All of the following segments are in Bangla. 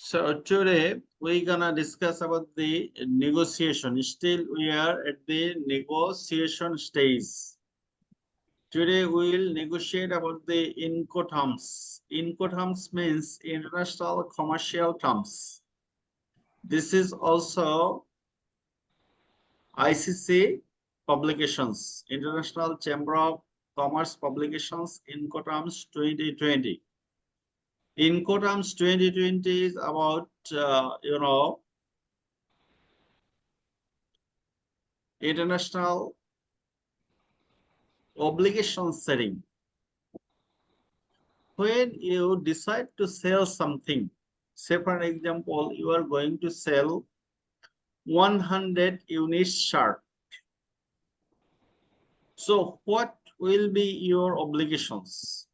So today we're gonna discuss about the negotiation. Still we are at the negotiation stage. Today we will negotiate about the INCOTERMs. INCOTERMs means international commercial terms. This is also ICC publications, International Chamber of Commerce publications, INCOTERMs 2020. INCOTERMs 2020 is about international obligation setting. When you decide to sell something, say for example, you are going to sell 100 units shirt. So what will be your obligations?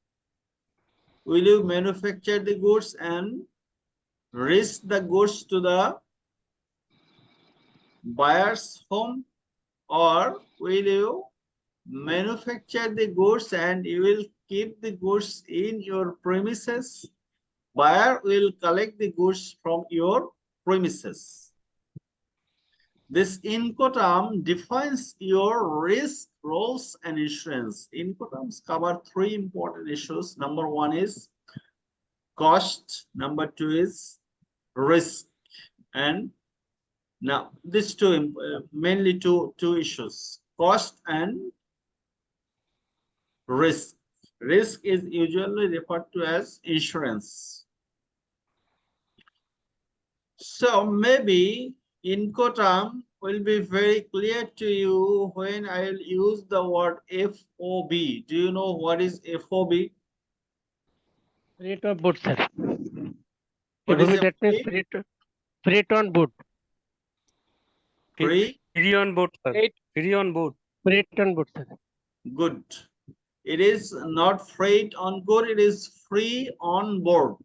Will you manufacture the goods and reach the goods to the buyer's home, or will you manufacture the goods and you will keep the goods in your premises? Buyer will collect the goods from your premises. This INCOTERM defines your risk, roles, and insurance. INCOTERMs cover three important issues. Number one is cost. Number two is risk. And now these two, mainly two issues: cost and risk. Risk is usually referred to as insurance. So maybe INCOTERM will be very clear to you when I will use the word FOB. Do you know what is FOB? Freight on board, sir. What is That means freight on board. Free? Free on board, sir. Freight. Free on board. Freight on board, sir. Good. It is not freight on board, it is free on board.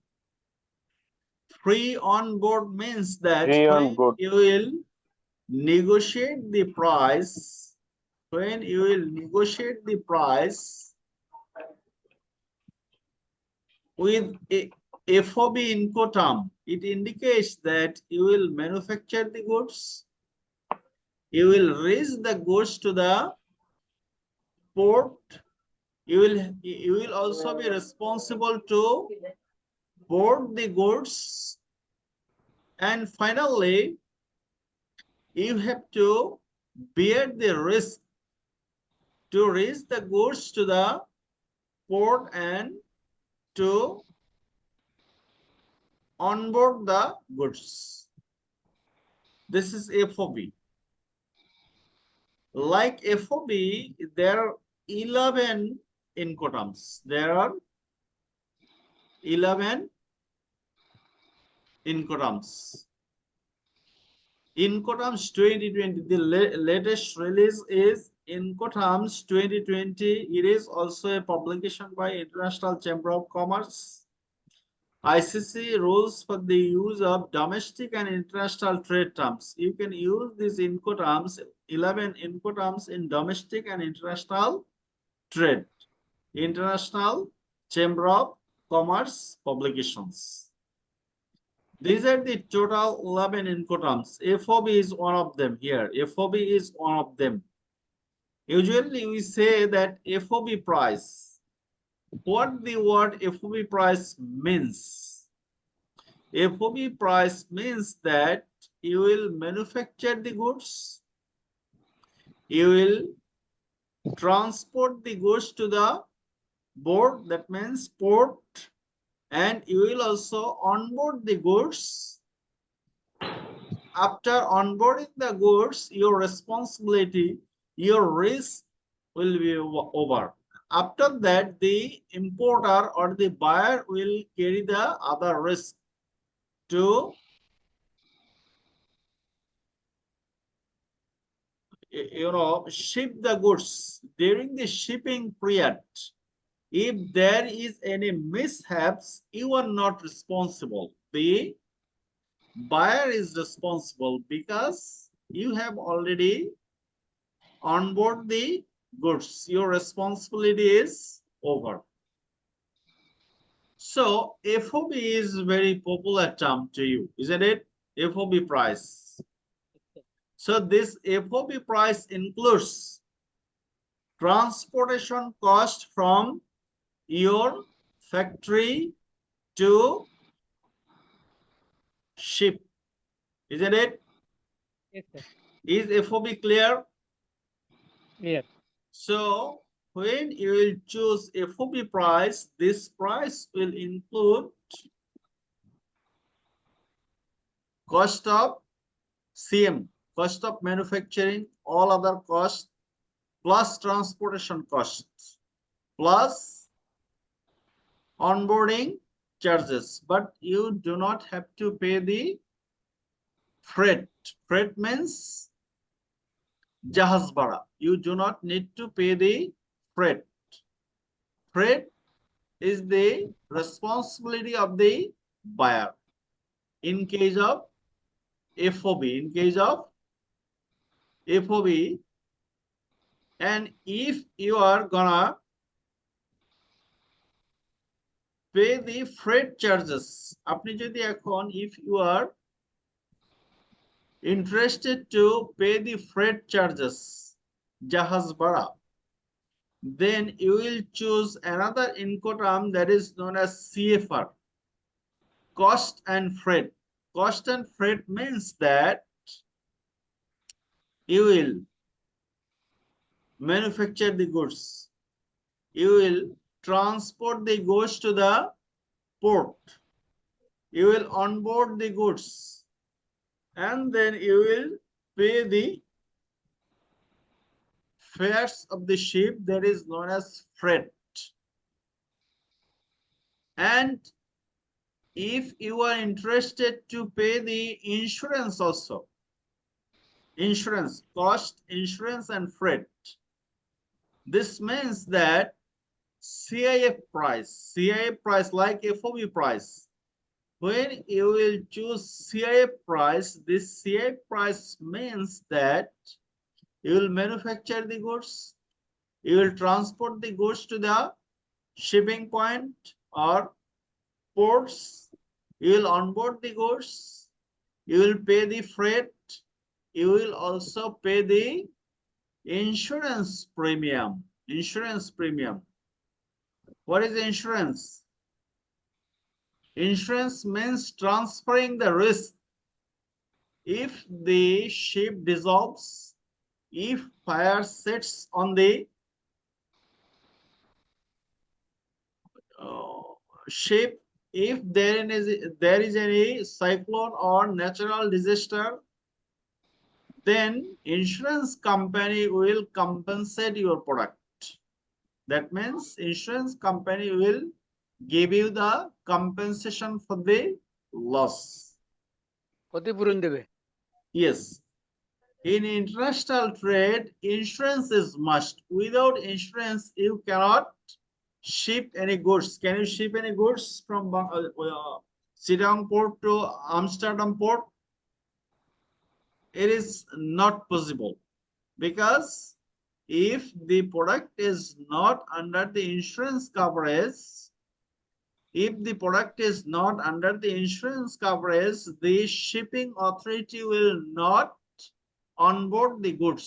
Free on board means that when you will negotiate the price, with a FOB INCOTERM, it indicates that you will manufacture the goods, you will raise the goods to the port, you will also be responsible to board the goods, and finally you have to bear the risk to reach the goods to the port and to onboard the goods. This is FOB. Like FOB, there are 11 INCOTERMs. There are 11 INCOTERMs. INCOTERMs 2020, the latest release is INCOTERMs 2020. It is also a publication by International Chamber of Commerce. ICC rules for the use of domestic and international trade terms. You can use these INCOTERMs, 11 INCOTERMs in domestic and international trade. International Chamber of Commerce publications. These are the total 11 INCOTERMs. FOB is one of them here. FOB is one of them. Usually we say that FOB price. What the word FOB price means? FOB price means that you will manufacture the goods, you will transport the goods to the board, that means port, and you will also onboard the goods. After onboarding the goods, your responsibility, your risk will be over. After that, the importer or the buyer will carry the other risk to ship the goods. During the shipping period, if there is any mishaps, you are not responsible. The buyer is responsible because you have already onboard the goods. Your responsibility is over. So FOB is very popular term to you, isn't it? FOB price. So this FOB price includes transportation cost from your factory to ship, isn't it? Yes, sir. Is FOB clear? Clear. So when you will choose FOB price, this price will include cost of CM, cost of manufacturing, all other costs, plus transportation costs, plus onboarding charges. But you do not have to pay the freight. Freight means jahaz bhada. You do not need to pay the freight. Freight is the responsibility of the buyer in case of FOB. In case of FOB, and if you are gonna pay the freight charges, আপনি যদি এখন if you are interested to pay the freight charges, জাহাজ ভাড়া, then you will choose another Incoterm that is known as CFR, cost and freight. Cost and freight means that you will manufacture the goods, you will transport the goods to the port, you will onboard the goods, and then you will pay the fares of the ship, that is known as freight. And if you are interested to pay the insurance also, insurance cost, insurance and freight, this means that CIF price like FOB price, when you will choose CIF price, this CIF price means that you will manufacture the goods, you will transport the goods to the shipping point or ports, you will onboard the goods, you will pay the freight, you will also pay the insurance premium. Insurance premium. What is insurance? Insurance means transferring the risk. If the ship dissolves, if fire sets on the ship, if there is any cyclone or natural disaster, then insurance company will compensate your product. That means insurance company will give you the compensation for the loss. ক্ষতিপূরণ দেবে। Yes. In international trade, insurance is must. Without insurance, you cannot ship any goods. Can you ship any goods from Chittagong port to Amsterdam port? It is not possible, because if the product is not under the insurance coverage, if the product is not under the insurance coverage, the shipping authority will not onboard the goods.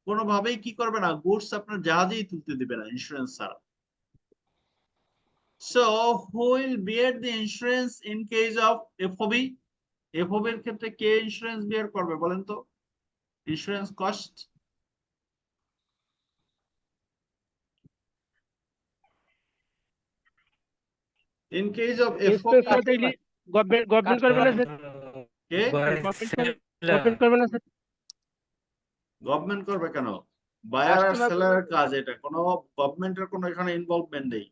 কোনোভাবেই কি করবে না, গুডস আপনার জাহাজেই তুলতে দিবে না ইন্স্যুরেন্স ছাড়া। So who will bear the insurance in case of FOB? FOB এর ক্ষেত্রে কে ইন্স্যুরেন্স bear করবে বলেন তো? Insurance cost. In case of FOB, government করবে না স্যার? কে গভর্নমেন্ট করবে না স্যার? গভর্নমেন্ট করবে কেন? বায়ার আর Customer সেলারের কাজ, এটা কোনো গভর্নমেন্টের কোনো এখানে ইনভলভমেন্ট নেই।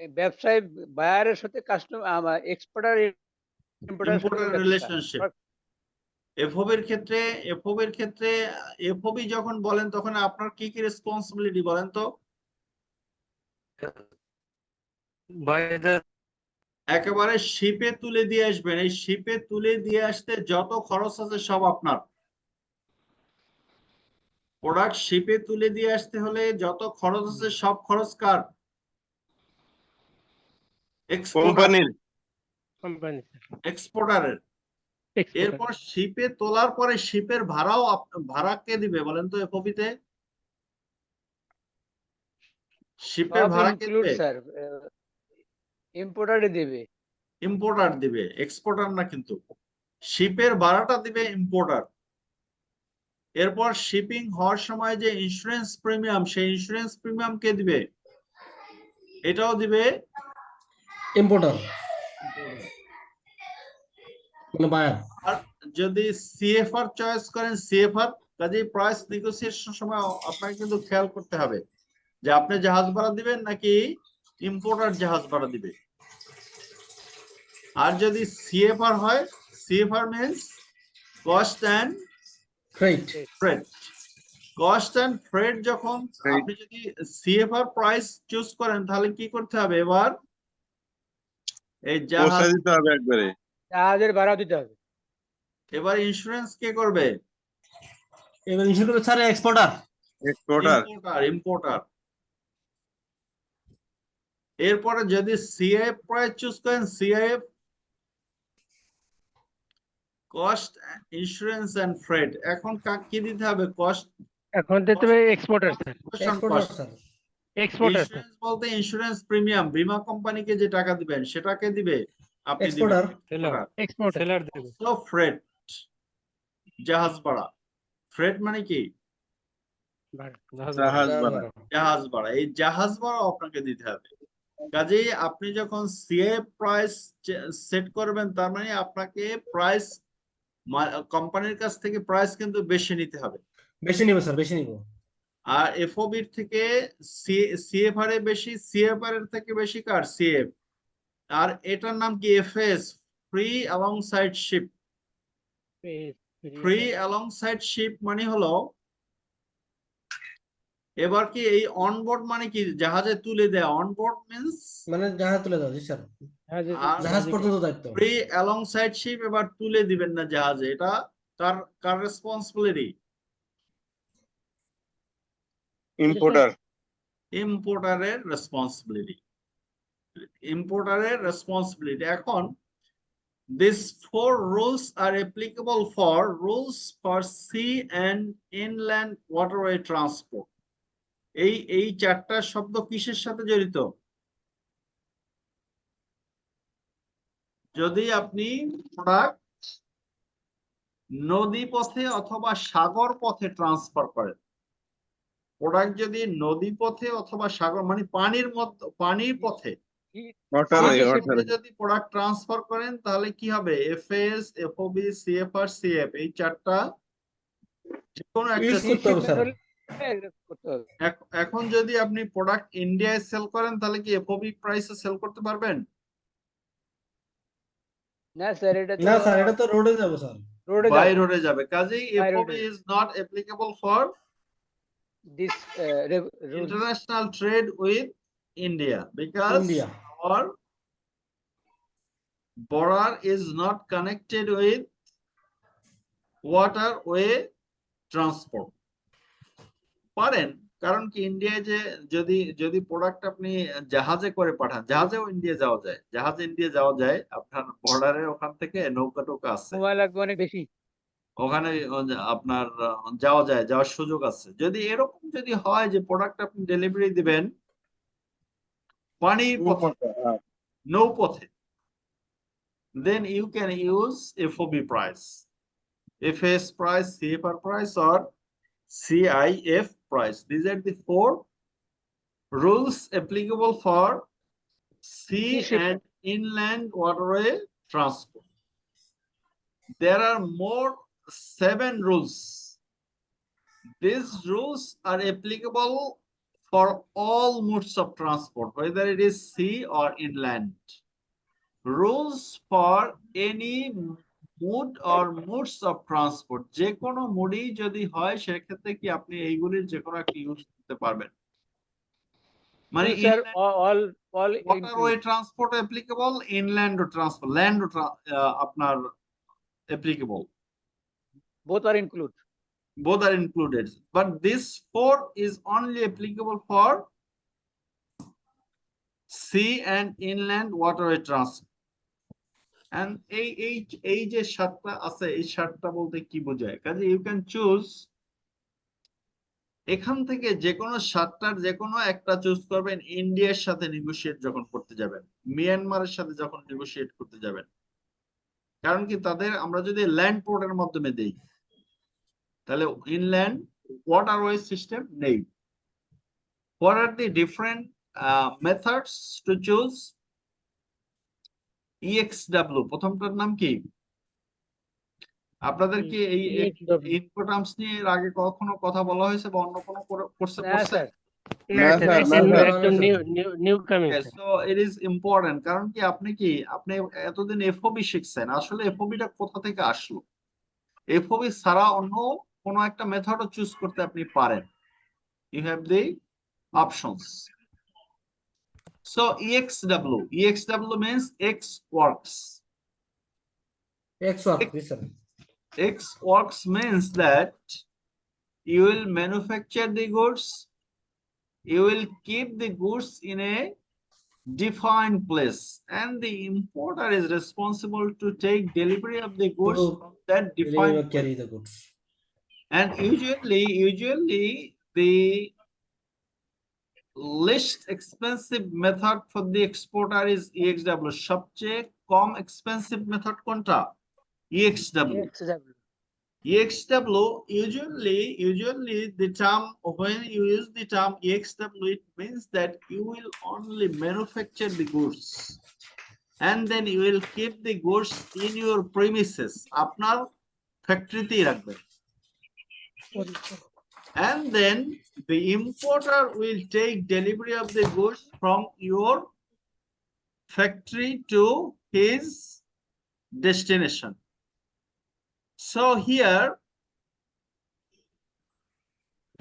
এই ব্যবসায় বায়ারের সাথে customer exporter importer relationship. FOB এর ক্ষেত্রে এফওবি যখন বলেন তখন আপনার কি কি রেসপন্সিবিলিটি বলেন তো? একেবারে শিপে তুলে দিয়ে আসবেন, এই শিপে তুলে দিয়ে আসতে যত খরচ আছে সব আপনার। প্রোডাক্ট শিপে তুলে দিয়ে আসতে হলে যত খরচ আছে সব খরচ কার? এক্সপোর্টার, কোম্পানি এক্সপোর্টারের। এক্সপোর্টার এরপর শিপে তোলার পরে শিপের ভাড়াও ভাড়া কে দিবে বলেন তো এফওবি তে? শিপের সব ভাড়া কে ইনক্লুড দিবে? স্যার, ইম্পোর্টারে দেবে। ইম্পোর্টার দিবে, এক্সপোর্টার না কিন্তু। শিপের ভাড়াটা দিবে ইম্পোর্টার। এরপর শিপিং হওয়ার সময় যে ইন্স্যুরেন্স প্রিমিয়াম, সেই ইন্স্যুরেন্স প্রিমিয়াম কে দিবে? এটাও দিবে ইম্পোর্টার মানে বায়ার। আর যদি সিএফআর চয়েস করেন, সিএফআর, কাজেই প্রাইস নেগোসিয়েশন সময় আপনাকে কিন্তু খেয়াল করতে হবে যে আপনি জাহাজ ভাড়া দিবেন নাকি ইম্পোর্টার জাহাজ ভাড়া দিবে। আর যদি সিএফআর হয়, CFR means cost and freight. Freight. Cost and freight যখন আপনি যদি সিএফআর প্রাইস চুজ করেন তাহলে কি করতে হবে? এবার এই জাহাজ দিতে হবে একবারে। জাহাজের ভাড়া দিতে হবে। এবার ইন্স্যুরেন্স কে করবে? এবার ইস্যু করবে স্যার এক্সপোর্টার। Importer, importer. এরপরে যদি সিআইএফ প্রাইস চুজ করেন, CIF cost, insurance and freight. এখন কি দিতে হবে? কস্ট, এখন দিতে হবে exporter sir, exporter sir. Exporter sir, insurance বলতে ইন্স্যুরেন্স প্রিমিয়াম, বীমা কোম্পানিকে যে টাকা দিবেন সেটাকে দিবে, আপনি দিবেন এক্সপোর্টার। এক্সপোর্টার সেলার দেবে। ফ্রেট, জাহাজ ভাড়া। ফ্রেট মানে কি? জাহাজ জাহাজ ভাড়া। ভাড়া। জাহাজ ভাড়া। এই জাহাজ ভাড়া আপনাকে দিতে হবে। কাজেই আপনি যখন সিএ প্রাইস সেট করবেন, তার মানে আপনাকে প্রাইস কোম্পানির কাছ থেকে প্রাইস কিন্তু বেশি নিতে হবে। বেশি নিব স্যার, বেশি নিব। আর এফওবির থেকে সিএফআর এ বেশি, সিএফআর এর থেকে বেশি কার? সিএফ। আর এটার নাম কি? FS, free alongside ship. Free alongside ship মানে হলো, এবার কি এই অনবোর্ড মানে কি? জাহাজে তুলে দেয়া। অনবোর্ড মিন্স মানে জাহাজ তুলে দাও, জি স্যার। জাহাজ পর্যন্ত দায়িত্ব। ফ্রি অ্যালংসাইড শিপ এবার তুলে দিবেন না জাহাজে, এটা কার কার রেসপন্সিবিলিটি? ইম্পোর্টার। ইম্পোর্টারের রেসপন্সিবিলিটি। ইম্পোর্টারের রেসপন্সিবিলিটি। এখন these four rules are applicable for rules for sea and inland waterway transport. এই চারটা শব্দ কিসের সাথে জড়িত? যদি আপনি প্রোডাক্ট নদী পথে অথবা সাগর পথে ট্রান্সফার করেন, প্রোডাক্ট যদি নদী পথে অথবা সাগর মানে পানির মধ্যে, পানির পথে যদি প্রোডাক্ট ট্রান্সফার করেন তাহলে কি হবে? এফএস, এফওবি, সিএফআর, সিএফ, এই চারটা যেকোনো একটা ইউজ করতে হবে স্যার। করতে হবে। এখন যদি আপনি প্রোডাক্ট ইন্ডিয়ায় সেল করেন তাহলে কি এফওবি প্রাইসে সেল করতে পারবেন? না স্যার, এটা না স্যার, এটা তো রোডে যাবে স্যার। রোডে বাই রোডে যাবে। কাজেই By road FOB A. Is not applicable for this international trade with India because India. our border is not connected with waterway transport. পারেন, কারণ কি ইন্ডিয়ায় যে যদি যদি প্রোডাক্ট আপনি জাহাজে করে পাঠান, জাহাজেও ইন্ডিয়া যাওয়া যায়, জাহাজে ইন্ডিয়া যাওয়া যায়, আপনার বর্ডারে ওখান থেকে নৌকা টোকা আছে, সময় লাগবে অনেক বেশি। ওখানে আপনার যাওয়া যায়, যাওয়ার সুযোগ আছে। যদি এরকম যদি হয় যে প্রোডাক্ট আপনি ডেলিভারি দিবেন পানির পথে, নৌপথে, then you can use FOB price, FS price, CFR price or CIF price. These are the four rules applicable for sea and inland waterway transport. There are more 7 rules. These rules are applicable for all modes of transport, whether it is sea or inland. Rules for any mode or modes of transport, যে কোনো মোডই যদি হয় সেক্ষেত্রে কি আপনি এইগুলির যে কোনো একটা ইউজ করতে পারবেন। মানে sir all waterway transport applicable, inland transport, land আপনার applicable, both are include. both are included, but this 4 is only applicable for sea and inland waterway transport. And এই যে সাতটা আছে, এই সাতটা বলতে কি বোঝায়? কাজে ইউ ক্যান চুজ এখান থেকে যে কোনো সাতটার যে কোনো একটা চুজ করবেন ইন্ডিয়ার সাথে নেগোশিয়েট যখন করতে যাবেন, মিয়ানমারের সাথে যখন নেগোশিয়েট করতে যাবেন। কারণ কি, তাদের আমরা যদি ল্যান্ড পোর্টের মাধ্যমে দেই তাহলে ইনল্যান্ড ওয়াটারওয়ে সিস্টেম নেই। What are the different methods to choose? EXW প্রথমটার নাম কি? আপনাদের কি এই EXW ইনকোটার্মস নিয়ে এর আগে কখনো কথা বলা হয়েছে বা অন্য কোনো কোর্সে না পড়ছে? স্যার, না না, স্যার, স্যার, এটা না, স্যার। একদম new coming Okay, sir. so it is important কারণ কি আপনি এতদিন এফওবি শিখছেন, আসলে এফওবিটা কোথা থেকে আসলো? এফওবি ছাড়া অন্য কোনো একটা মেথডও চুজ করতে আপনি পারেন। You have the options. So EXW means X works. X work, yes, sir. X works means that you will manufacture the goods, you will keep the goods in a defined place, and the importer is responsible to take delivery of the goods To from that deliver defined or carry place. the goods. And usually the least expensive method for the exporter is EXW. সবচেয়ে কম expensive method কোনটা? EXW. EXW EXW usually the term, when you use the term EXW, it means that you will only manufacture the goods and then you will keep the goods in your premises. আপনার ফ্যাক্টরিতেই রাখবেন, and then the importer will take delivery of the goods from your factory to his destination. So here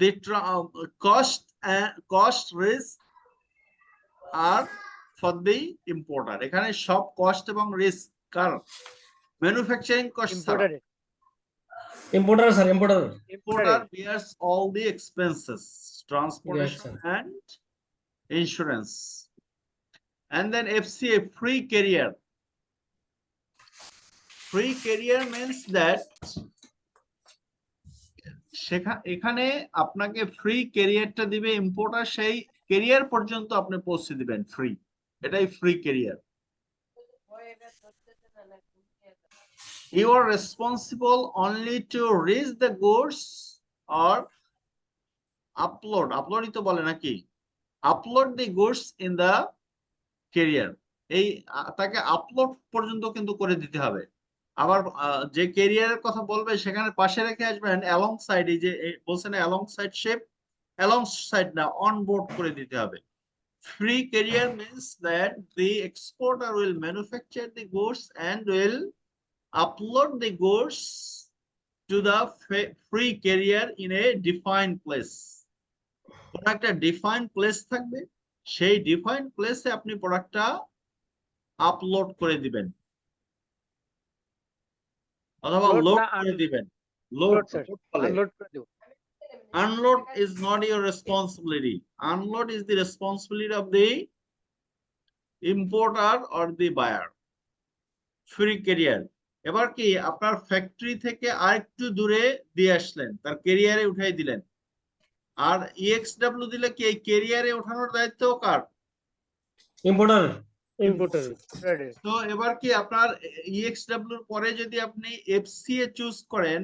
the cost risk are for the importer. এখানে সব কস্ট এবং রিস্ক কার? ম্যানুফ্যাকচারিং কস্ট ছাড়া imported. Importer, sir, importer. importer bears all the expenses, transportation Yes, and insurance. And then FCA, free carrier. Free carrier means that এখানে আপনাকে ফ্রি ক্যারিয়ারটা দিবে ইম্পোর্টার, সেই ক্যারিয়ার পর্যন্ত আপনি পৌঁছে দিবেন ফ্রি, এটাই free career. You are responsible only to reach the goods or uploadই তো বলে নাকি, upload the goods in the carrier. এই তাকে আপলোড পর্যন্ত কিন্তু করে দিতে হবে। আবার যে ক্যারিয়ারের কথা বলবে সেখানে পাশে রেখে আসবেন অ্যালং সাইড, এই যে বলছেন along side shape, along side না, অন বোর্ড করে দিতে হবে। Free career means that the exporter will manufacture the goods and will upload the goods to the free carrier in a defined place. কোন একটা ডিফাইন্ড প্লেস থাকবে, সেই ডিফাইন্ড প্লেসে আপনি প্রোডাক্টটা আপলোড করে দিবেন অথবা লোড করে দিবেন। লোড Unload করে দেব। unload is not your responsibility. Unload is the responsibility of the importer or the buyer. Free career এবার কি, আপনার ফ্যাক্টরি থেকে আরেকটু দূরে দিয়ে আসলেন, তার ক্যারিয়ারে উঠাই দিলেন, আর EXW দিলে কি এই ক্যারিয়ারে ওঠানোর দায়িত্ব কার? Importer. তো এবার কি আপনার EXW এর পরে যদি আপনি FCA চুজ করেন,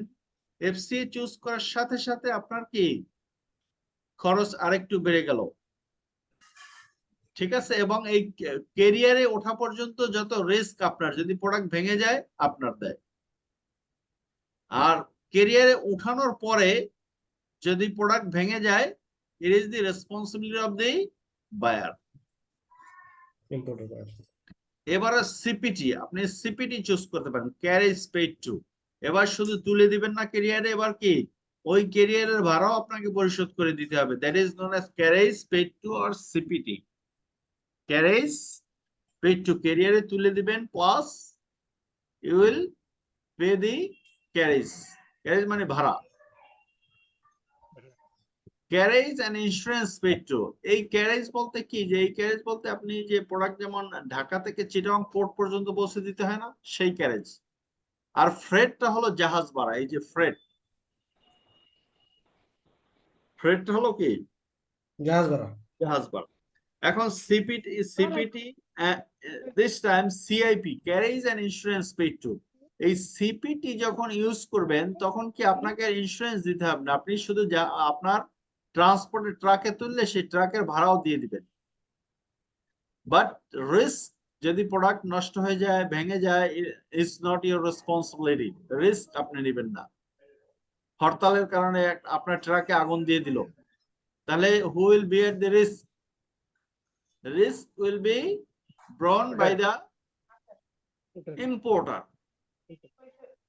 FCA চুজ করার সাথে সাথে আপনার কি খরচ আরেকটু বেড়ে গেল, ঠিক আছে? এবং এই ক্যারিয়ারে ওঠা পর্যন্ত যত রিস্ক, আপনার যদি প্রোডাক্ট ভেঙে যায় আপনার দায়, আর ক্যারিয়ারে উঠানোর পরে যদি প্রোডাক্ট ভেঙে যায়, it is the responsibility of the buyer. Importer. এবারে সিপিটি, আপনি সিপিটি চুজ করতে পারেন, ক্যারেজ পেইড টু। এবার শুধু তুলে দিবেন না ক্যারিয়ারে, এবার কি ওই ক্যারিয়ারের ভাড়াও আপনাকে পরিশোধ করে দিতে হবে। That is known as carriage paid to or CPT. Carriage paid to, ক্যারিয়ারে তুলে দিবেন plus you will pay the carriage. Carriage মানে ভাড়া। Carriage and insurance paid to. এই ক্যারেজ বলতে কি, যে এই ক্যারেজ বলতে আপনি যে প্রোডাক্ট যেমন ঢাকা থেকে চিটাগং পোর্ট পর্যন্ত পৌঁছে দিতে হয় না, সেই ক্যারেজ। আর ফ্রেটটা হলো জাহাজ ভাড়া। এই যে ফ্রেট, ফ্রেটটা হলো কি জাহাজ ভাড়া। জাহাজ ভাড়া। এখন CPT this time CIP, carriage and insurance paid to. এই সিপিটি যখন ইউজ করবেন তখন কি আপনাকে ইন্স্যুরেন্স দিতে হবে না, আপনি শুধু আপনার ট্রান্সপোর্টের ট্রাকে তুললে সেই ট্রাকের ভাড়াও দিয়ে দিবেন। বাট রিস্ক, যদি প্রোডাক্ট নষ্ট হয়ে যায়, ভেঙে যায়, is not your responsibility. Risk আপনি নেবেন না। হরতালের কারণে আপনার ট্রাকে আগুন দিয়ে দিল, তাহলে who will bear the risk? Risk will be borne by the importer.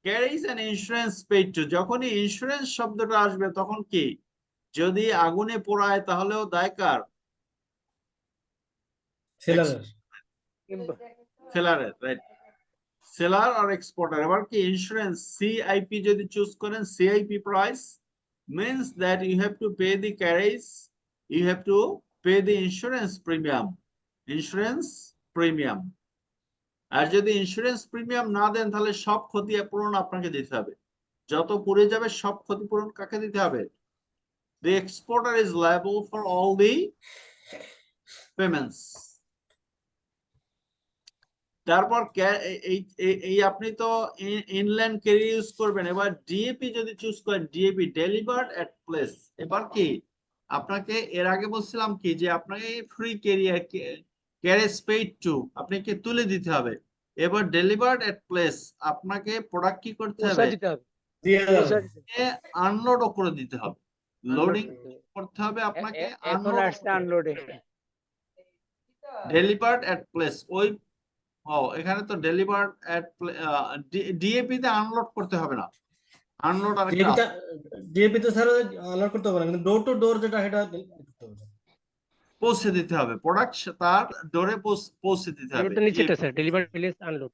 Carries an insurance paid to. যখনই ইন্স্যুরেন্স শব্দটা আসবে তখন কি, যদি আগুনে পোড়ায় তাহলেও দায় কার? সেলারের। সেলারের, রাইট। সেলার আর এক্সপোর্টার। এবার কি ইন্স্যুরেন্স সিআইপি যদি চুজ করেন, CIP price means that you have to pay the carriage, you have to pay the insurance premium. Insurance premium. আর যদি ইন্স্যুরেন্স প্রিমিয়াম না দেন তাহলে সব ক্ষতিপূরণ আপনাকে দিতে হবে। যত পুড়ে যাবে সব ক্ষতিপূরণ কাকে দিতে হবে? The exporter is liable for all the payments. তারপর এই আপনি তো ইনল্যান্ড ক্যারি ইউজ করবেন। এবার ডিএপি যদি চুজ করেন, ডিএপি ডেলিভার্ড এট প্লেস। এবার কি আপনাকে এর আগে বলছিলাম কি, যে আপনাকে free career carriage paid two আপনাকে তুলে দিতে হবে। এবার ডেলিভার্ড এট প্লেস, আপনাকে প্রোডাক্ট কি করতে হবে? দিয়ে যাবে। আনলোডও করে দিতে হবে। লোডিং করতে হবে আপনাকে, এখন আসছে আনলোডে। Delivered at place. ওই এখানে তো ডেলিভার্ড এট ডিএপি তে আনলোড করতে হবে না, আনলোড আরেকটা ডিএপি তে স্যার আনলোড করতে হবে না, কিন্তু ডোর টু ডোর যেটা সেটা করতে হবে। পৌঁছে দিতে হবে, প্রোডাক্ট তার ডোরে পৌঁছে দিতে হবে। ডোরটা নিচেটা স্যার, ডেলিভারি প্লেস আনলোড।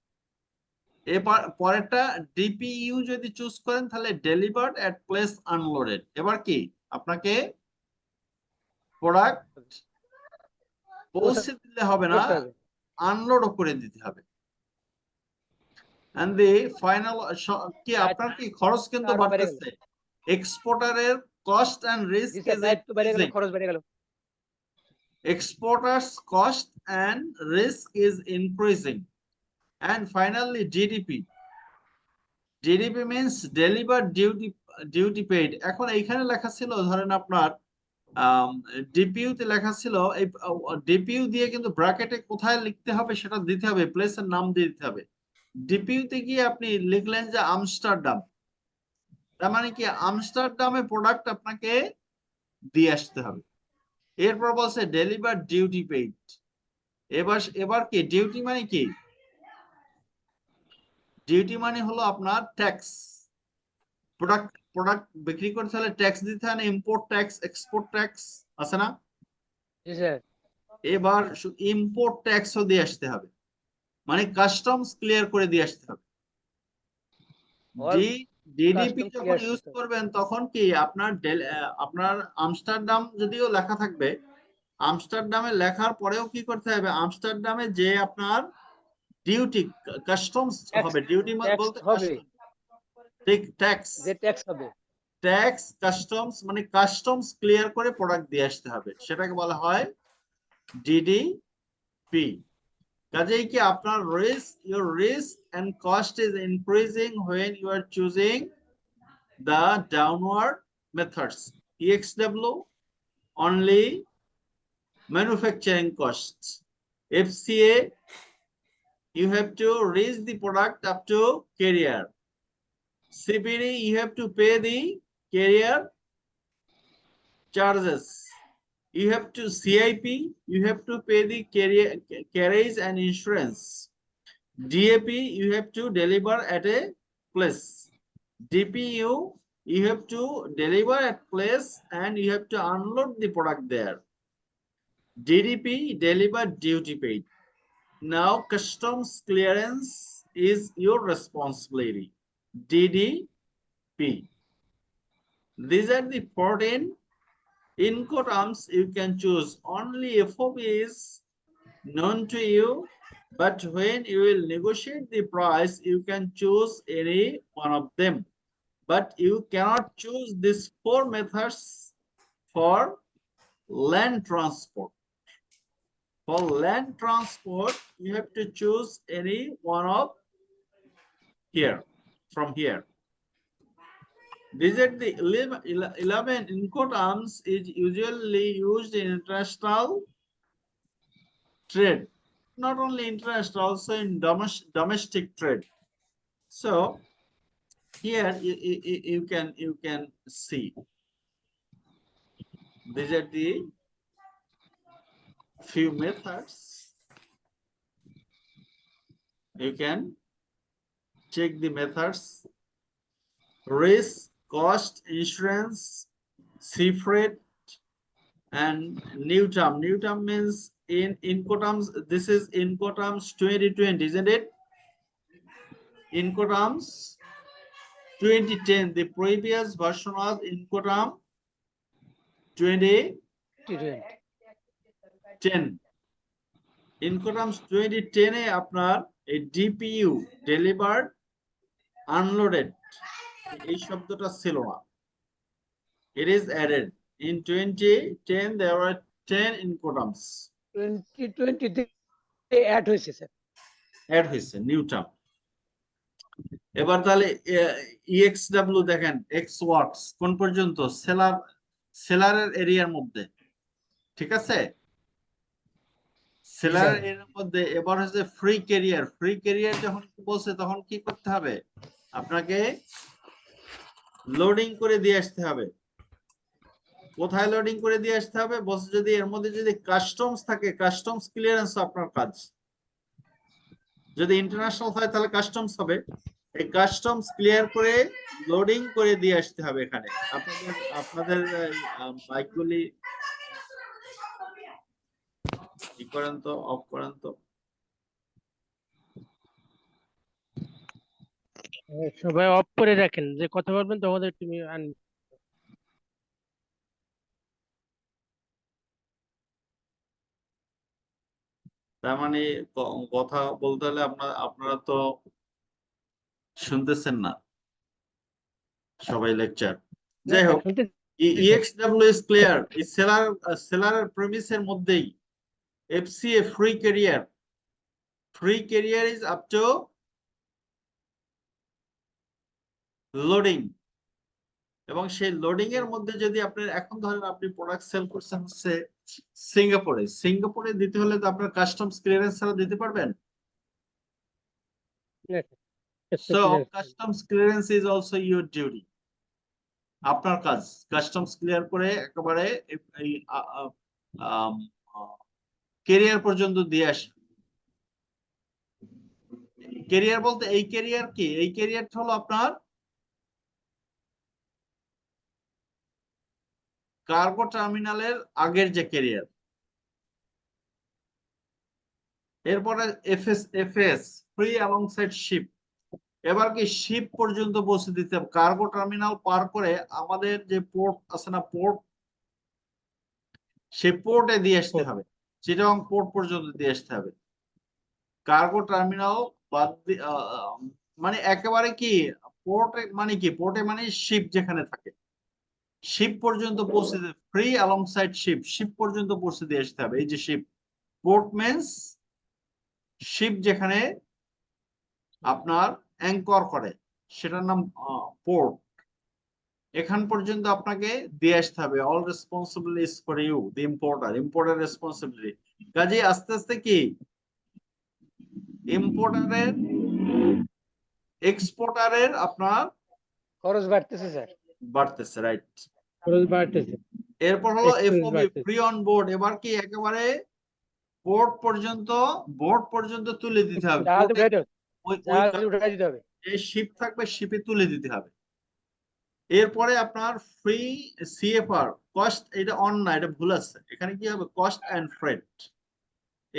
এবার পরেরটা ডিপিইউ যদি চুজ করেন তাহলে ডেলিভার্ড এট প্লেস আনলোডেড। এবার কি আপনাকে প্রোডাক্ট পৌঁছে দিলে হবে না, আনলোডও করে দিতে হবে। and the final কি আপনার কি খরচ কিন্তু বাড়তেছে। এক্সপোর্টারের cost and risk is increasing. খরচ বেড়ে গেল। Exporters cost and risk is increasing. And finally GDP. GDP means delivered duty paid. এখন এইখানে লেখা ছিল, ধরেন আপনার ডিপিইউ তে লেখা ছিল, এই ডিপিইউ দিয়ে কিন্তু ব্র্যাকেটে কোথায় লিখতে হবে সেটা দিতে হবে, প্লেসের নাম দিয়ে দিতে হবে। ডিপিইউ তে গিয়ে আপনি লিখলেন যে আমস্টারডাম, তার মানে কি আমস্টারডামে প্রোডাক্ট আপনাকে দিয়ে আসতে হবে। এরপর বলছে ডেলিভার ডিউটি পেইড। এবার কি ডিউটি মানে কি? ডিউটি মানে হলো আপনার ট্যাক্স। প্রোডাক্ট বিক্রি করতে হলে ট্যাক্স দিতে হয় না, ইম্পোর্ট ট্যাক্স, এক্সপোর্ট ট্যাক্স আছে না? এবার ইম্পোর্ট ট্যাক্সও দিয়ে আসতে হবে, মানে কাস্টমস ক্লিয়ার করে দিয়ে আসতে হবে। ডিডিপি যখন ইউজ করবেন তখন কি আপনার আমস্টারডাম যদিও লেখা থাকবে, আমস্টারডামে লেখার পরেও কি করতে হবে? আমস্টারডামে যে আপনার ডিউটি কাস্টমস হবে, ডিউটি বলতে ঠিক ট্যাক্স, যে ট্যাক্স হবে, ট্যাক্স কাস্টমস মানে কাস্টমস ক্লিয়ার করে প্রোডাক্ট দিয়ে আসতে হবে, সেটাকে বলা হয় ডিডিপি। কাজেই কি আপনার your risk and cost is increasing when you are choosing the downward methods. EXW only manufacturing costs. FCA you have to reach the product up to carrier. CPD you have to pay the carrier charges. You have to CIP you have to pay the carriage and insurance. DAP you have to deliver at a place. DPU you have to deliver at place and you have to unload the product there. DDP deliver duty paid. Now customs clearance is your responsibility. DDP. These are the 14 Incoterms, you can choose only FOB is known to you, but when you will negotiate the price, you can choose any one of them. But you cannot choose these 4 methods for land transport. For land transport, you have to choose any one of here, from here. These are the 11 Incoterms is usually used in international trade, not only international, also in domestic trade. So here you can see these are the few methods. You can check the methods: risk, cost, insurance, sea freight, and new term. New term means in Incoterms. This is Incoterms 2020, isn't it? Incoterms 2010. The previous version was Incoterm 2010. Incoterms 2010 এ আপনার এই DPU delivered unloaded এই শব্দটা ছিল না। It is added in 2010. There were 10 Incoterms 2020 তে অ্যাড হয়েছে স্যার। add হয়েছে নিউ টার্ম। এবার তাহলে EXW দেখেন, X ওয়ার্কস কোন পর্যন্ত? সেলারের এরিয়ার মধ্যে, ঠিক আছে? সেলারের এরিয়ার মধ্যে। এবার হচ্ছে ফ্রি ক্যারিয়ার। ফ্রি ক্যারিয়ার যখন বলছে তখন কি করতে হবে? আপনাকে লোডিং করে দিয়ে আসতে হবে। কোথায় লোডিং করে দিয়ে আসতে হবে? বলছে যদি এর মধ্যে যদি কাস্টমস থাকে, কাস্টমস ক্লিয়ারেন্স আপনার কাজ। যদি ইন্টারন্যাশনাল হয় তাহলে কাস্টমস হবে। এই কাস্টমস ক্লিয়ার করে লোডিং করে দিয়ে আসতে হবে এখানে। আপনাদের বাইকগুলি কি করেন তো, অফ করেন তো। সবাই অফ করে রাখেন, যে কথা বলবেন তোমাদের তুমি তার মানে কথা বলতে হলে আপনারা তো শুনতেছেন না সবাই লেকচার। যাই হোক, EXW is clear. এই সেলারের প্রেমিসের মধ্যেই FCA free carrier. Free carrier is up to loading. এবং সেই লোডিং এর মধ্যে যদি আপনার এখন ধরেন আপনি প্রোডাক্ট সেল করছেন হচ্ছে সিঙ্গাপুরে দিতে হলে তো আপনার কাস্টমস ক্লিয়ারেন্স ছাড়া দিতে পারবেন? So customs clearance is also your duty. আপনার কাজ কাস্টমস ক্লিয়ার করে একেবারে এই ক্যারিয়ার পর্যন্ত দিয়ে আসে। ক্যারিয়ার বলতে এই ক্যারিয়ার কি? এই ক্যারিয়ারটা হলো আপনার কার্গো টার্মিনালের আগের যে ক্যারিয়ার। এরপরে FS ফ্রি অ্যালংসাইড শিপ। এবার কি শিপ পর্যন্ত পৌঁছে দিতে হবে। কার্গো টার্মিনাল পার করে আমাদের যে পোর্ট আছে না, পোর্ট, সে পোর্টে দিয়ে আসতে হবে। চিটাগং পোর্ট পর্যন্ত দিয়ে আসতে হবে। কার্গো টার্মিনাল বাদ মানে একেবারে কি পোর্টে মানে কি? পোর্টে মানে শিপ যেখানে থাকে, শিপ পর্যন্ত পৌঁছে দিতে, ফ্রি অ্যালংসাইড শিপ, শিপ পর্যন্ত পৌঁছে দিয়ে আসতে হবে। এই যে শিপ, পোর্ট মিন্স শিপ যেখানে আপনার অ্যাঙ্কর করে সেটার নাম পোর্ট। এখান পর্যন্ত আপনাকে দিয়ে আসতে হবে। All responsibility is for you, the importer. Importer responsibility. কাজে আস্তে আস্তে কি ইম্পোর্টারের এক্সপোর্টারের আপনার খরচ বাড়তেছে স্যার। বাড়তেছে, রাইট। খরচ বাড়তেছে। এরপর হলো FOB ফ্রি অন বোর্ড। এবার কি একেবারে বোর্ড পর্যন্ত তুলে দিতে হবে। এই শিপ থাকবে, শিপে তুলে দিতে হবে। এরপরে আপনার ফ্রি CFR কস্ট, এটা অন না, এটা ভুল আছে। এখানে কি হবে? কস্ট এন্ড ফ্রেট,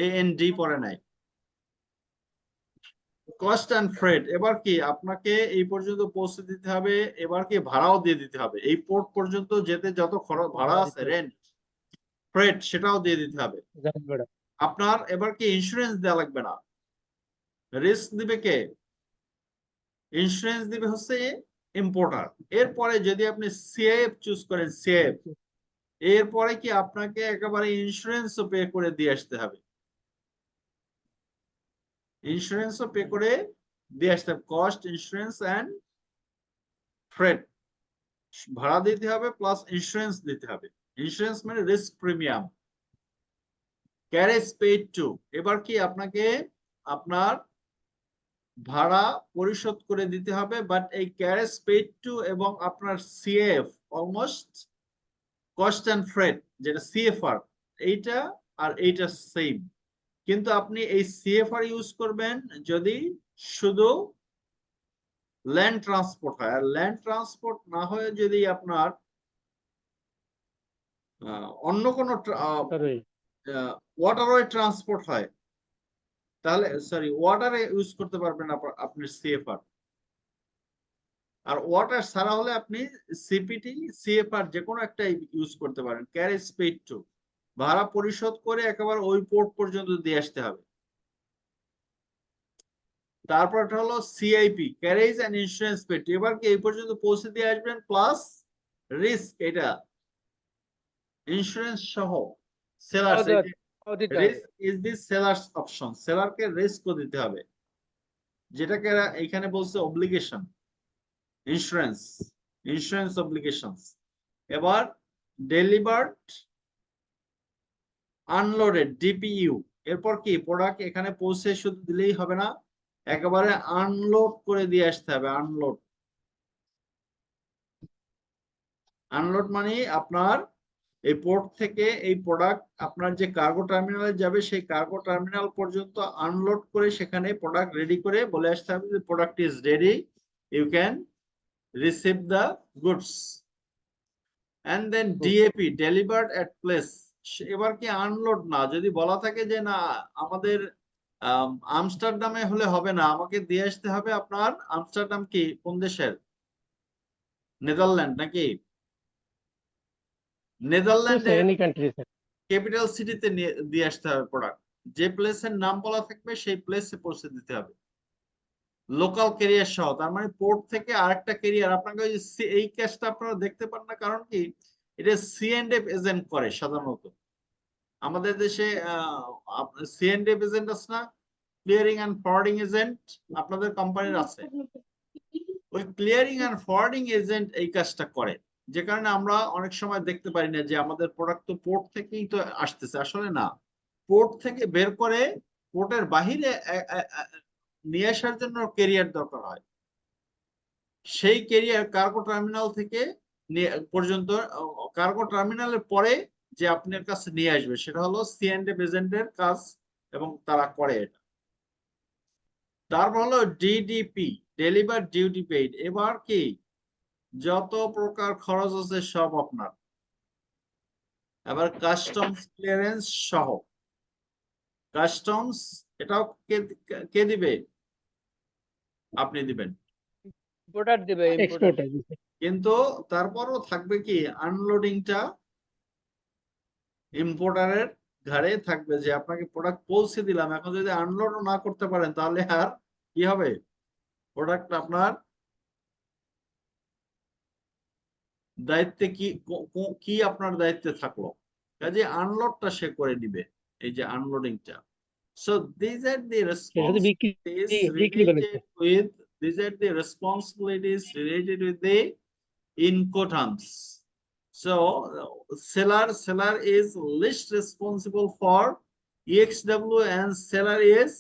AND পরে নাই। কস্ট অ্যান্ড ফ্রেট, এবার কি আপনাকে এই পর্যন্ত পৌঁছে দিতে হবে, এবার কি ভাড়াও দিয়ে দিতে হবে, এই পোর্ট পর্যন্ত যেতে যত খরচ ভাড়া আছে, রেন্ট, ফ্রেট, সেটাও দিয়ে দিতে হবে। আপনার এবার কি ইন্স্যুরেন্স দেওয়া লাগবে না, রিস্ক দিবে কে? ইন্স্যুরেন্স দিবে হচ্ছে ইম্পোর্টার। এরপরে যদি আপনি সিএফ চুজ করেন, সিএফ, এরপরে কি আপনাকে একেবারে ইন্স্যুরেন্সও পে করে দিয়ে আসতে হবে, ইন্স্যুরেন্সও পে করে দিয়ে আসতে হবে। কস্ট, ইন্স্যুরেন্স অ্যান্ড ফ্রেট, ভাড়া দিতে হবে প্লাস ইন্স্যুরেন্স দিতে হবে। ইন্স্যুরেন্স মানে risk premium. Carriage paid two, এবার কি আপনাকে আপনার ভাড়া পরিশোধ করে দিতে হবে, বাট এই ক্যারেজ পেইড টু এবং আপনার CF almost cost and freight, যেটা সিএফআর, এইটা আর এইটা সেম, কিন্তু আপনি এই সিএফআর ইউজ করবেন যদি শুধু ল্যান্ড ট্রান্সপোর্ট হয়, আর ল্যান্ড ট্রান্সপোর্ট না হয়ে যদি আপনার অন্য কোনো ওয়াটারওয়ে ট্রান্সপোর্ট হয়, তাহলে সরি ওয়াটারে ইউজ করতে পারবেন আপনি সিএফআর। আর ওয়াটার ছাড়া হলে আপনি সিপিটি, সিএফআর যে কোনো একটা ইউজ করতে পারেন। ক্যারেজ পেইড টু, ভাড়া পরিশোধ করে একেবারে ওই পোর্ট পর্যন্ত দিয়ে আসতে হবে। তারপর এটা হলো CIP, carriage and insurance paid, এবার কি এই পর্যন্ত পৌঁছে দিয়ে আসবেন প্লাস রিস্ক, এটা ইন্স্যুরেন্স সহ। সেলার দিতে হবে। Risk is the seller's option, সেলারকে রিস্কও দিতে হবে, যেটাকে এখানে বলছে অব্লিগেশন, ইন্স্যুরেন্স, ইন্স্যুরেন্স অব্লিগেশনস। এবার ডেলিভার্ড আনলোডেড, ডিপিইউ, এরপর কি প্রোডাক্ট এখানে পৌঁছে শুধু দিলেই হবে না, একেবারে আনলোড করে দিয়ে আসতে হবে। আনলোড, আনলোড মানে আপনার এই পোর্ট থেকে এই প্রোডাক্ট আপনার যে কার্গো টার্মিনালে যাবে, সেই কার্গো টার্মিনাল পর্যন্ত আনলোড করে সেখানে প্রোডাক্ট রেডি করে বলে আসতে হবে যে product is ready, you can receive the goods. And then DAP, delivered at place, এবার কি আনলোড না, যদি বলা থাকে যে না আমাদের আমস্টারডামে হলে হবে না, আমাকে দিয়ে আসতে হবে আপনার, আমস্টারডাম কি কোন দেশের, নেদারল্যান্ড নাকি, নেদারল্যান্ডের ক্যাপিটাল সিটিতে দিয়ে আসতে হবে প্রোডাক্ট, যে প্লেসের নাম বলা থাকবে সেই প্লেসে পৌঁছে দিতে হবে, লোকাল ক্যারিয়ার সহ। তার মানে পোর্ট থেকে আরেকটা ক্যারিয়ার আপনাকে, এই কেসটা আপনারা দেখতে পান না, কারণ কি এটা সিএন্ডএফ এজেন্ট করে সাধারণত আমাদের দেশে। সিএন্ডএফ এজেন্ট আছে না, ক্লিয়ারিং এন্ড ফরওয়ার্ডিং এজেন্ট, আপনাদের কোম্পানির আছে, ওই ক্লিয়ারিং এন্ড ফরওয়ার্ডিং এজেন্ট এই কাজটা করে, যে কারণে আমরা অনেক সময় দেখতে পারি না যে আমাদের প্রোডাক্ট তো পোর্ট থেকেই তো আসতেছে, আসলে না, পোর্ট থেকে বের করে পোর্টের বাহিরে নিয়ে আসার জন্য ক্যারিয়ার দরকার হয়, সেই ক্যারিয়ার কার্গো টার্মিনাল থেকে পর্যন্ত, কার্গো টার্মিনালের পরে যে আপনার কাছে নিয়ে আসবে, সেটা হলো সিএন্ডএফ এজেন্টের কাজ এবং তারা করে এটা। তারপর হলো ডিডিপি, ডেলিভার ডিউটি পেইড, এবার কি যত প্রকার খরচ আছে সব আপনার, এবার কাস্টমস ক্লিয়ারেন্স সহ, কাস্টমস এটাও কে দিবে, আপনি দিবেন, ইম্পোর্টার দিবে, ইম্পোর্টার। কিন্তু তারপরও থাকবে কি আনলোডিংটা ইম্পোর্টারের ঘাড়ে থাকবে, যে আপনাকে প্রোডাক্ট পৌঁছে দিলাম, এখন যদি আনলোড না করতে পারেন তাহলে আর কি হবে, প্রোডাক্ট আপনার দায়িত্বে কি আপনার দায়িত্বে থাকলো, কাজে আনলোডটা সে করে নিবে, এই যে আনলোডিংটা। So these are the responsibilities related with, these are the responsibilities related with the INCOTERMs. So seller is least responsible for EXW and seller is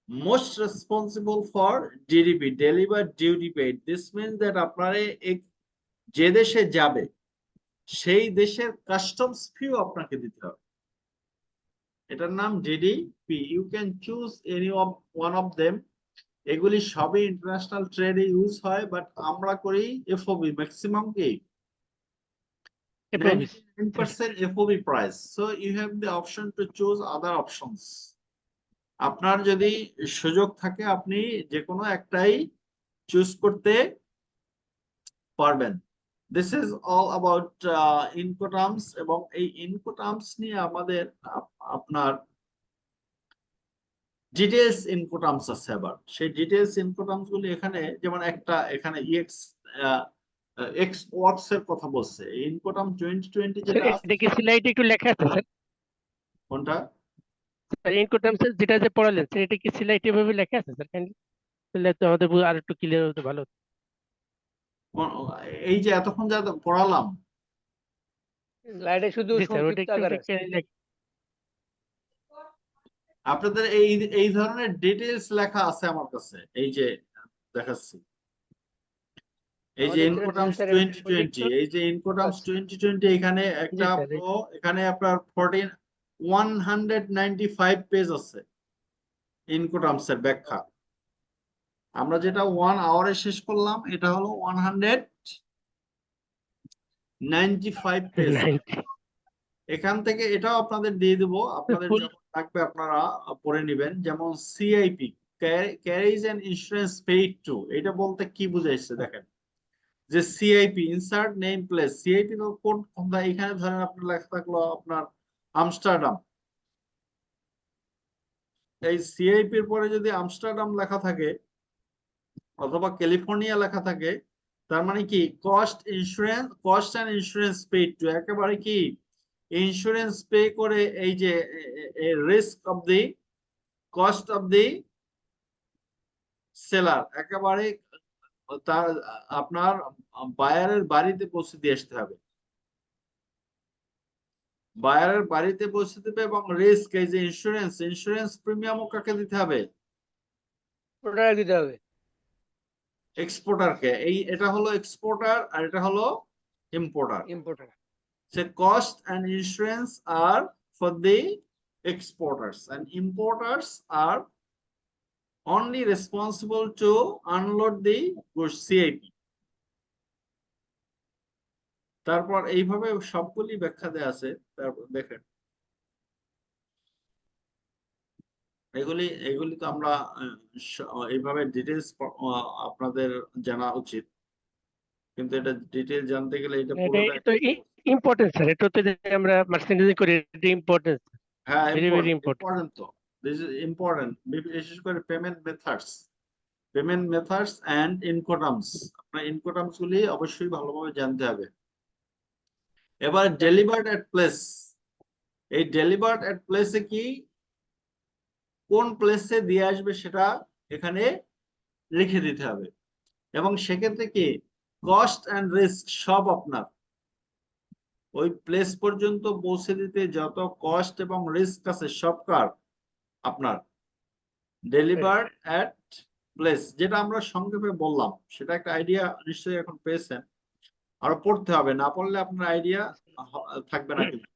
most responsible for DDP, delivered duty paid. This means that আপনারা যে দেশে যাবে সেই দেশের কাস্টমস ফিও আপনাকে দিতে হবে, এটার নাম DDP. You can choose any of one of them, এগুলি সবই ইন্টারন্যাশনাল ট্রেডে ইউজ হয়, বাট আমরা করি এফওবি, ম্যাক্সিমাম কি 99% FOB price. So you have the option to choose other options. আপনার যদি সুযোগ থাকে আপনি যে কোনো একটাই চুজ করতে পারবেন। দিস ইজ অল অ্যাবাউট ইনকোটার্মস, এবং এই ইনকোটার্মস নিয়ে আমাদের আপনার ডিটেলস ইনকোটার্মস আছে। আবার সেই ডিটেলস ইনকোটার্মস গুলি এখানে, যেমন একটা এখানে এক্স ওয়ার্কস এর কথা বলছে। ইনকোটার্ম 2020 যেটা আছে, এটা কি স্লাইডে একটু লেখা আছে স্যার? কোনটা? ইনকোটার্মস যেটা যে পড়ালেন স্যার, এটা কি স্লাইডে ভাবে লেখা আছে স্যার? কাইন্ডলি তাহলে তো আমাদের আর একটু ক্লিয়ার হতে ভালো হতো। এই যে এতক্ষণ যা পড়ালাম, স্লাইডে শুধু জি স্যার, ওটা সংক্ষিপ্ত একটু আকারে আছে। আপনাদের এই এই ধরনের ডিটেলস লেখা আছে আমার কাছে। এই যে দেখাচ্ছি, এই যে আমাদের ইনকোটার্মস স্যার 2020, এই যে ইনকোটার্মস 2020, এখানে একটা জি স্যার, পুরো, এখানে আপনার 195 পেজ আছে ইনকোটার্মস এর ব্যাখ্যা। আমরা যেটা 1 আওয়ারে শেষ করলাম, এটা হলো 195 পেজ। 90 এখান থেকে এটাও আপনাদের দিয়ে দেব, আপনাদের ফুল যখন থাকবে আপনারা পড়ে নেবেন। যেমন CIP, carriage and insurance paid to, এটা বলতে কি বুঝাইছে দেখেন। যে CIP, insert name place, CIP তো কোন কোনটা, এখানে ধরেন আপনার লেখা থাকলো আপনার আমস্টারডাম। এই সিআইপির পরে যদি আমস্টারডাম লেখা থাকে অথবা ক্যালিফোর্নিয়া লেখা থাকে, তার মানে কি cost and insurance paid two, একেবারে কি ইন্স্যুরেন্স পে করে, এই যে risk of the cost of the seller, একেবারে তার আপনার বায়ারের বাড়িতে পৌঁছে দিয়ে আসতে হবে। বায়ারের বাড়িতে পৌঁছে দেবে, এবং রিস্ক, এই যে ইন্স্যুরেন্স প্রিমিয়ামও কাকে দিতে হবে? প্রোডাক্ট দিতে হবে। এক্সপোর্টারকে। এটা হলো এক্সপোর্টার আর এটা হলো importer. Importer. So cost and insurance are for the exporters, and importers are only responsible to unload the goods, CIP. তারপর এইভাবে সবগুলি ব্যাখ্যা দেয়া আছে। তারপর দেখেন, এগুলি তো আমরা এইভাবে ডিটেলস আপনাদের জানা উচিত, কিন্তু এটা ডিটেল জানতে গেলে এটা এটা পুরোটা তো ইম্পর্টেন্ট স্যার, এটা তো যে আমরা মার্চেন্টাইজিং করি, এটা ইম্পর্টেন্ট, হ্যাঁ ভেরি ভেরি ইম্পর্টেন্ট। ইম্পর্টেন্ট। তো দিস ইজ ইম্পর্টেন্ট, বিশেষ করে পেমেন্ট মেথডস এন্ড ইনকোটার্মস। আপনার ইনকোটার্মস গুলি অবশ্যই ভালোভাবে জানতে হবে। এবার ডেলিভার্ড এট প্লেস, এই ডেলিভার্ড এট প্লেসে কি, কোন প্লেসে দিয়ে আসবে সেটা এখানে লিখে দিতে হবে। এবং সেক্ষেত্রে কি কস্ট এন্ড রিস্ক সব আপনার, ওই প্লেস পর্যন্ত পৌঁছে দিতে যত কস্ট এবং রিস্ক আছে সব কার? আপনার। ডেলিভার্ড এট প্লেস, যেটা আমরা সংক্ষেপে বললাম, সেটা একটা আইডিয়া নিশ্চয়ই এখন পেয়েছেন। আরো পড়তে হবে, না পড়লে আপনার আইডিয়া থাকবে না কিন্তু।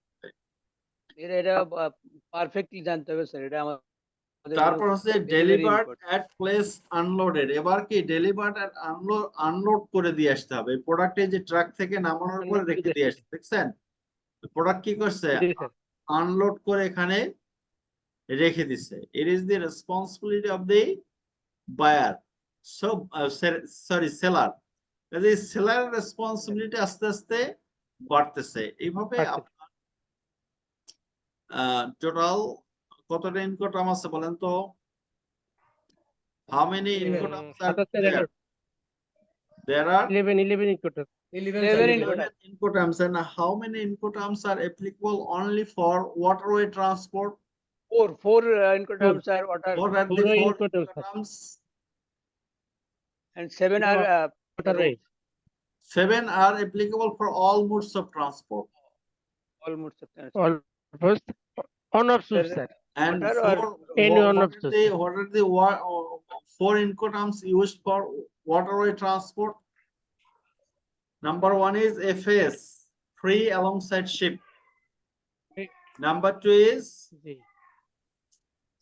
এটা পারফেক্টলি জানতে হবে স্যার, এটা আমাদের তারপর হচ্ছে very, very ডেলিভার্ড important. এট প্লেস আনলোডেড। এবার কি ডেলিভার্ড এট আনলোড করে দিয়ে আসতে হবে। প্রোডাক্টে যে ট্রাক থেকে নামানোর পরে রেখে দিয়ে আসছে, দেখছেন প্রোডাক্ট কি করছে, আনলোড করে এখানে রেখে দিছে। It is the responsibility of the buyer, so sorry seller. এই সেলার রেসপন্সিবিলিটি আস্তে আস্তে বাড়তেছে। এইভাবে আপনার টোটাল কতটা ইনকোটার্ম আছে বলেন তো? How many incoterms are there? There are 11 incoterm. 11 incoterms, and how many incoterms are applicable only for waterway transport? four incoterms are water, What are the Four four Incoterms, sir. incoterms? and 7 are Waterway. 7 are applicable for all modes of transport, all modes of transport. Almost on of Sir, sir. and Water four, or any what one of are those, the sir. what are the four incoterms used for waterway transport? Number 1 is FS, free alongside ship. Number 2 is G.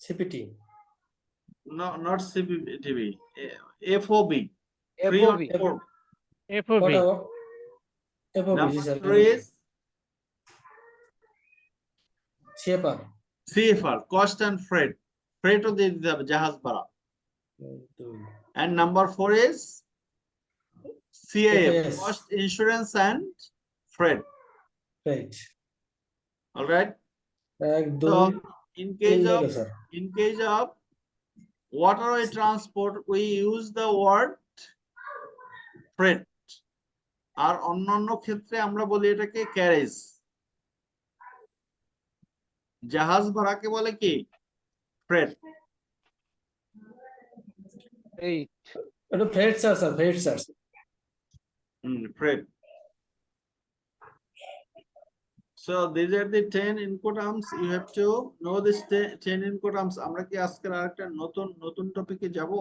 CPT, not CPTV, FOB, free on FOB. board. FOB, what about FOB? Number sir, 3 is CFR, CFR, cost and freight. ফ্রেটও দিয়ে দিতে হবে, জাহাজ ভাড়া। 2 And number 4 is CIF, FAS. cost, insurance and freight. Right All right. 1 So 2 in 3 case of হলো sir waterway transport, we use the word freight. আর অন্যান্য ক্ষেত্রে আমরা বলি এটাকে ক্যারেজ। জাহাজ ভাড়াকে বলে কি? ফ্রেট। এই এটা Fred sir Fred sir Freight. So these are the 10 INCOTERMs. You have to know this 10 INCOTERMs. আমরা কি আজকের আরেকটা নতুন টপিকে যাব?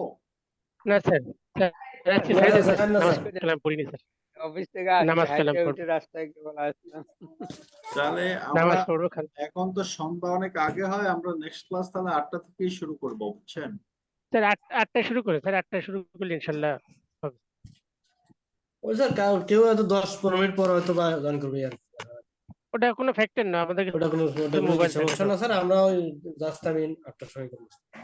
না স্যার, স্যার আজকে না, সাইডে স্যার, স্যার না, নামাজ স্যার। কালাম পড়িনি স্যার, অফিস থেকে আসছি, নামাজ কালাম হাইটে পড়ব। উঠে রাস্তায় কেবল আসলাম। তাহলে আমরা নামাজ পড়বো খালি। এখন তো সন্ধ্যা অনেক আগে হয়, আমরা নেক্সট ক্লাস তাহলে 8টা থেকেই শুরু করব, বুঝছেন? স্যার 8টায় শুরু করে, স্যার 8টায় শুরু করলে ইনশাল্লাহ হবে। ওই স্যার কেউ হয়তো 10-15 মিনিট পর হয়তো বা জয়েন করবে আর ওটা কোনো ফ্যাক্টর না, আমাদের ওটা কোনো মোবাইল সমস্যা না স্যার, আমরা ওই জাস্ট আমি 8টার সময় করবো।